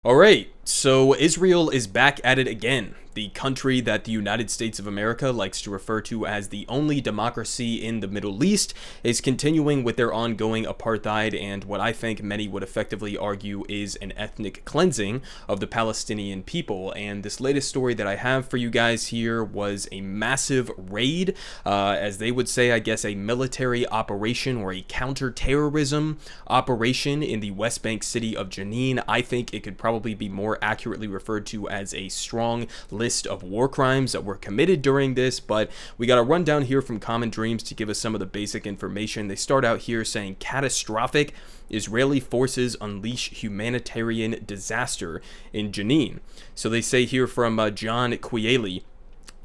All right, so Israel is back at it again. The country that the United States of America likes to refer to as the only democracy in the Middle East is continuing with their ongoing apartheid and what I think many would effectively argue is an ethnic cleansing of the Palestinian people. And this latest story that I have for you guys here was a massive raid, as they would say, I guess, a military operation or a counterterrorism operation in the West Bank city of Jenin. I think it could probably be more accurately referred to as a strong list of war crimes that were committed during this, but we got a rundown here from Common Dreams to give us some of the basic information. They start out here saying catastrophic Israeli forces unleash humanitarian disaster in Jenin. So they say here from John Kwieli,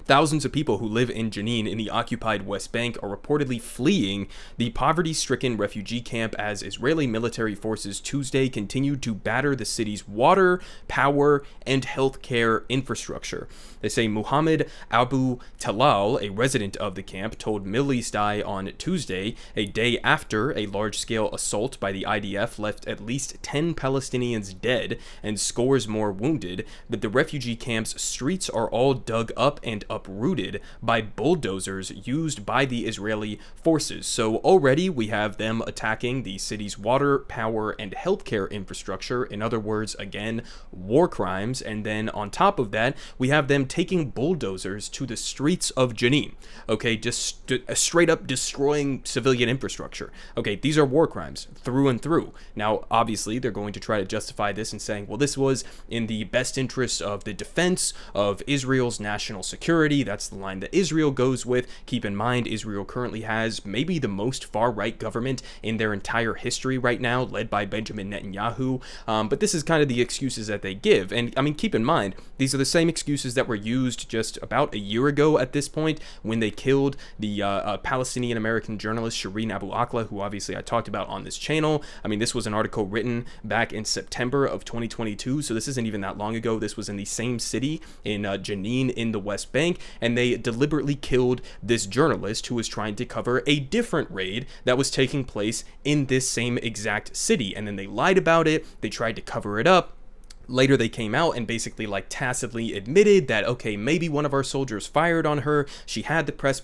thousands of people who live in Jenin in the occupied West Bank are reportedly fleeing the poverty-stricken refugee camp as Israeli military forces Tuesday continued to batter the city's water, power, and healthcare infrastructure. They say Muhammad Abu Talal, a resident of the camp, told Middle East Eye on Tuesday, a day after a large-scale assault by the IDF left at least 10 Palestinians dead and scores more wounded, that the refugee camp's streets are all dug up and uprooted by bulldozers used by the Israeli forces. So already we have them attacking the city's water, power, and healthcare infrastructure. In other words, again, war crimes. And then on top of that, we have them taking bulldozers to the streets of Jenin. Okay, just straight up destroying civilian infrastructure. Okay, these are war crimes through and through. Now, obviously, they're going to try to justify this and saying, well, this was in the best interest of the defense of Israel's national security. That's the line that Israel goes with. Keep in mind, Israel currently has maybe the most far-right government in their entire history right now, led by Benjamin Netanyahu. But this is kind of the excuses that they give. And I mean, keep in mind, these are the same excuses that were used just about a year ago at this point when they killed the Palestinian-American journalist Shireen Abu Akleh, who obviously I talked about on this channel. I mean, this was an article written back in September of 2022, so this isn't even that long ago. This was in the same city in Jenin in the West Bank, and they deliberately killed this journalist who was trying to cover a different raid that was taking place in this same exact city. And then they lied about it. They tried to cover it up. Later, they came out and basically tacitly admitted that, okay, maybe one of our soldiers fired on her. She had the press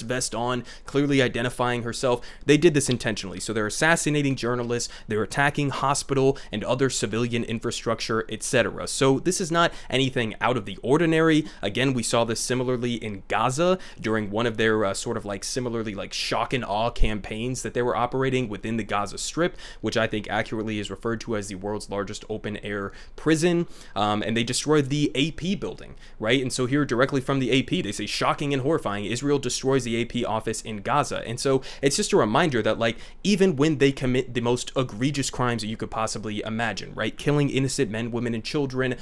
vest on, clearly identifying herself. They did this intentionally. So they're assassinating journalists, they're attacking hospital and other civilian infrastructure, etc. So this is not anything out of the ordinary. Again, we saw this similarly in Gaza during one of their similarly shock and awe campaigns that they were operating within the Gaza Strip, which I think accurately is referred to as the world's largest open air prison, and they destroyed the AP building, right? And so here directly from the AP, they say shocking and horrifying, Israel destroys the AP office in Gaza. And so it's just a reminder that even when they commit the most egregious crimes that you could possibly imagine, right? Killing innocent men, women, and children,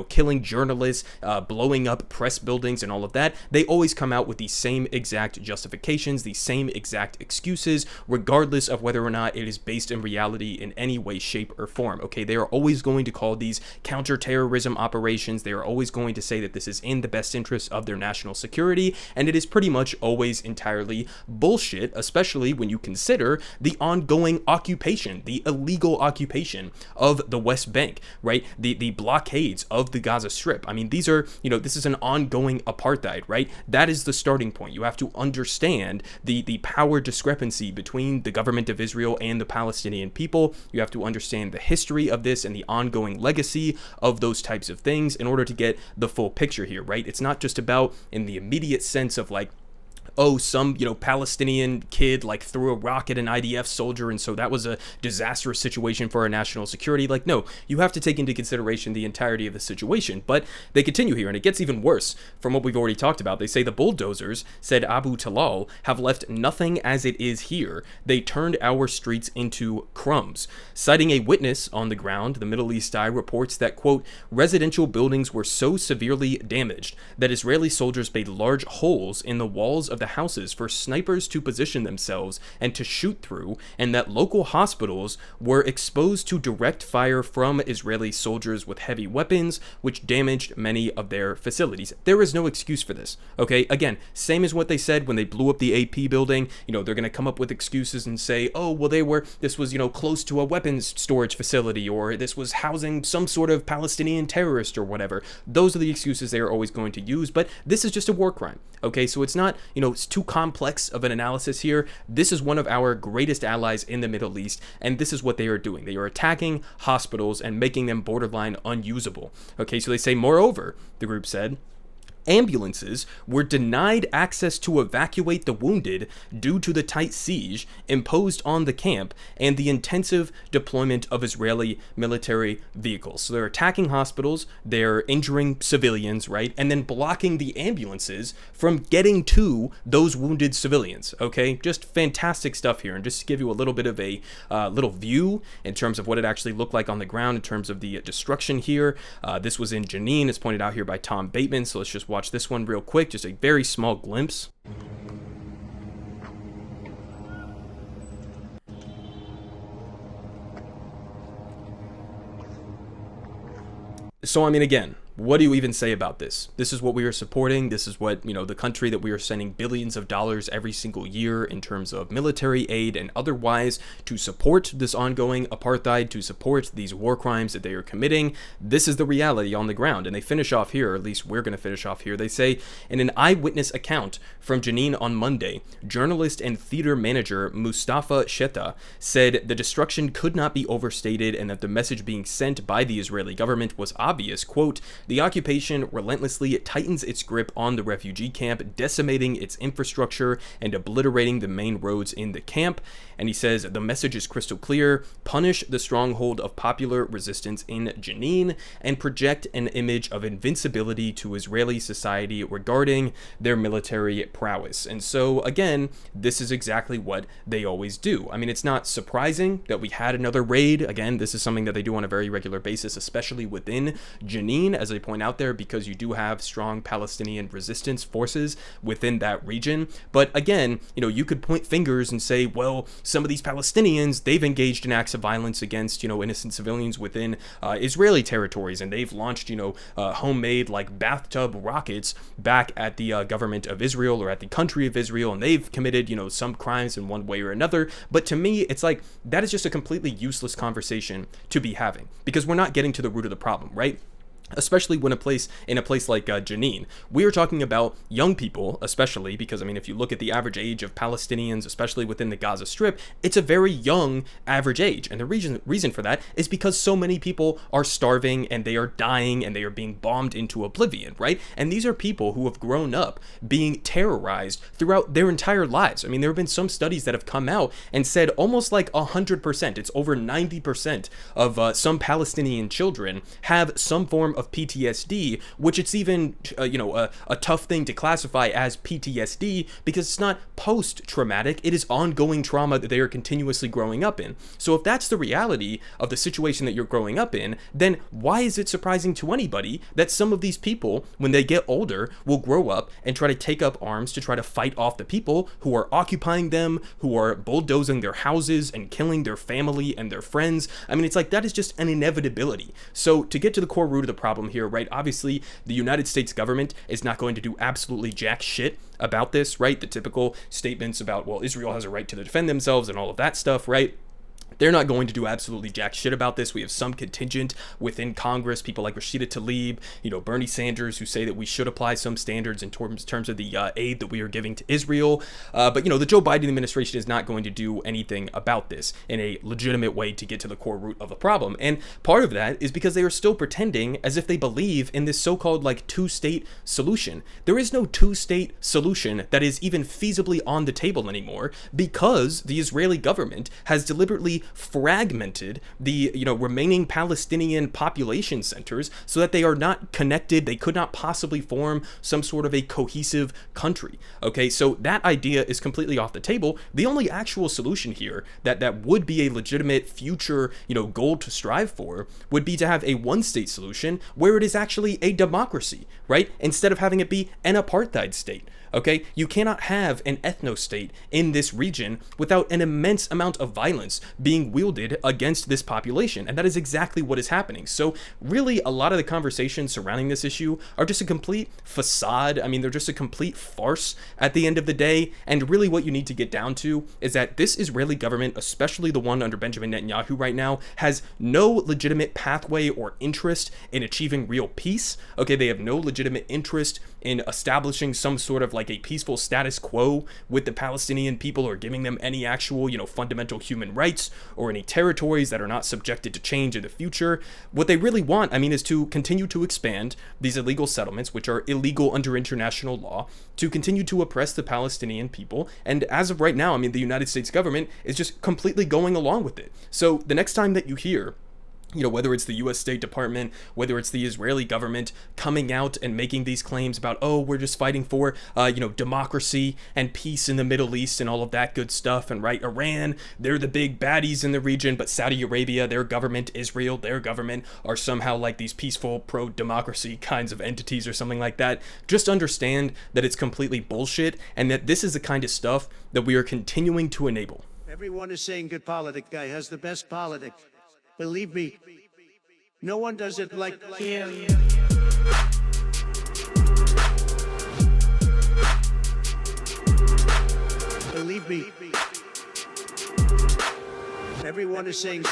killing journalists, blowing up press buildings and all of that, they always come out with the same exact justifications, the same exact excuses, regardless of whether or not it is based in reality in any way, shape, or form. Okay, they are always going to call these counterterrorism operations. They are always going to say that this is in the best interest of their national security, and it is pretty much always entirely bullshit, especially when you consider the ongoing occupation, the illegal occupation of the West Bank, right? The blockades of the Gaza Strip. I mean, these are, this is an ongoing apartheid, right? That is the starting point. You have to understand the power discrepancy between the government of Israel and the Palestinian people. You have to understand the history of this and the ongoing legacy of those types of things in order to get the full picture here, right? It's not just about in the immediate sense of some Palestinian kid threw a rock at an IDF soldier, and so that was a disastrous situation for our national security. No, you have to take into consideration the entirety of the situation. But they continue here, and it gets even worse from what we've already talked about. They say the bulldozers, said Abu Talal, have left nothing as it is here. They turned our streets into crumbs. Citing a witness on the ground, the Middle East Eye reports that, quote, residential buildings were so severely damaged that Israeli soldiers made large holes in the walls of the houses for snipers to position themselves and to shoot through, and that local hospitals were exposed to direct fire from Israeli soldiers with heavy weapons, which damaged many of their facilities. There is no excuse for this, okay? Again, same as what they said when they blew up the AP building. They're going to come up with excuses and say, oh, well, this was, close to a weapons storage facility, or this was housing some sort of Palestinian terrorist or whatever. Those are the excuses they are always going to use, but this is just a war crime, okay? So it's not, it's too complex of an analysis here. This is one of our greatest allies in the Middle East, and this is what they are doing. They are attacking hospitals and making them borderline unusable, okay? So they say, moreover, the group said, ambulances were denied access to evacuate the wounded due to the tight siege imposed on the camp and the intensive deployment of Israeli military vehicles. So they're attacking hospitals, they're injuring civilians, right? And then blocking the ambulances from getting to those wounded civilians, okay? Just fantastic stuff here. And just to give you a little bit of a little view in terms of what it actually looked like on the ground in terms of the destruction here. This was in Jenin, as pointed out here by Tom Bateman. So let's just watch this one real quick, just a very small glimpse. So, I mean, again, what do you even say about this? This is what we are supporting. This is what, the country that we are sending billions of dollars every single year in terms of military aid and otherwise to support this ongoing apartheid, to support these war crimes that they are committing. This is the reality on the ground. And they finish off here, or at least we're going to finish off here. They say, in an eyewitness account from Jenin on Monday, journalist and theater manager Mustafa Sheta said the destruction could not be overstated and that the message being sent by the Israeli government was obvious. Quote, the occupation relentlessly tightens its grip on the refugee camp, decimating its infrastructure and obliterating the main roads in the camp. And he says the message is crystal clear: punish the stronghold of popular resistance in Jenin and project an image of invincibility to Israeli society regarding their military prowess. And so, again, this is exactly what they always do. I mean, it's not surprising that we had another raid. Again, this is something that they do on a very regular basis, especially within Jenin, as they point out there, because you do have strong Palestinian resistance forces within that region. But again, you could point fingers and say, well, some of these Palestinians, they've engaged in acts of violence against, innocent civilians within Israeli territories, and they've launched, homemade like bathtub rockets back at the government of Israel or at the country of Israel, and they've committed, some crimes in one way or another. But to me, it's like that is just a completely useless conversation to be having, because we're not getting to the root of the problem, right? Especially when in a place like Jenin, we are talking about young people, especially because, I mean, if you look at the average age of Palestinians, especially within the Gaza Strip, it's a very young average age. And the reason for that is because so many people are starving and they are dying and they are being bombed into oblivion, right? And these are people who have grown up being terrorized throughout their entire lives. I mean, there have been some studies that have come out and said almost like 100%, it's over 90% of some Palestinian children have some form of PTSD, which it's even a tough thing to classify as PTSD because it's not post-traumatic, it is ongoing trauma that they are continuously growing up in. So if that's the reality of the situation that you're growing up in, then why is it surprising to anybody that some of these people, when they get older, will grow up and try to take up arms to try to fight off the people who are occupying them, who are bulldozing their houses and killing their family and their friends? I mean, it's like that is just an inevitability. So to get to the core root of the problem here, right? Obviously, the United States government is not going to do absolutely jack shit about this, right? The typical statements about, well, Israel has a right to defend themselves and all of that stuff, right? They're not going to do absolutely jack shit about this. We have some contingent within Congress, people like Rashida Tlaib, Bernie Sanders, who say that we should apply some standards in terms of the aid that we are giving to Israel. But, the Joe Biden administration is not going to do anything about this in a legitimate way to get to the core root of the problem. And part of that is because they are still pretending as if they believe in this so-called like two-state solution. There is no two-state solution that is even feasibly on the table anymore because the Israeli government has deliberately fragmented the remaining Palestinian population centers so that they are not connected. They could not possibly form some sort of a cohesive country. Okay, so that idea is completely off the table. The only actual solution here that would be a legitimate future goal to strive for would be to have a one-state solution where it is actually a democracy, right? Instead of having it be an apartheid state. Okay, you cannot have an ethno-state in this region without an immense amount of violence being wielded against this population, and that is exactly what is happening. So really, a lot of the conversations surrounding this issue are just a complete facade. I mean, they're just a complete farce at the end of the day, and really what you need to get down to is that this Israeli government, especially the one under Benjamin Netanyahu right now, has no legitimate pathway or interest in achieving real peace. Okay, they have no legitimate interest in establishing some sort of like a peaceful status quo with the Palestinian people, or giving them any actual, fundamental human rights or any territories that are not subjected to change in the future. What they really want, I mean, is to continue to expand these illegal settlements, which are illegal under international law, to continue to oppress the Palestinian people. And as of right now, I mean, the United States government is just completely going along with it. So the next time that you hear, whether it's the US State Department, whether it's the Israeli government coming out and making these claims about, oh, we're just fighting for, democracy and peace in the Middle East and all of that good stuff. And right, Iran, they're the big baddies in the region, but Saudi Arabia, their government, Israel, their government are somehow like these peaceful pro-democracy kinds of entities or something like that. Just understand that it's completely bullshit, and that this is the kind of stuff that we are continuing to enable. Everyone is saying GoodPoliticGuy has the best politics. Believe me, no one does it like him. Believe me, everyone is saying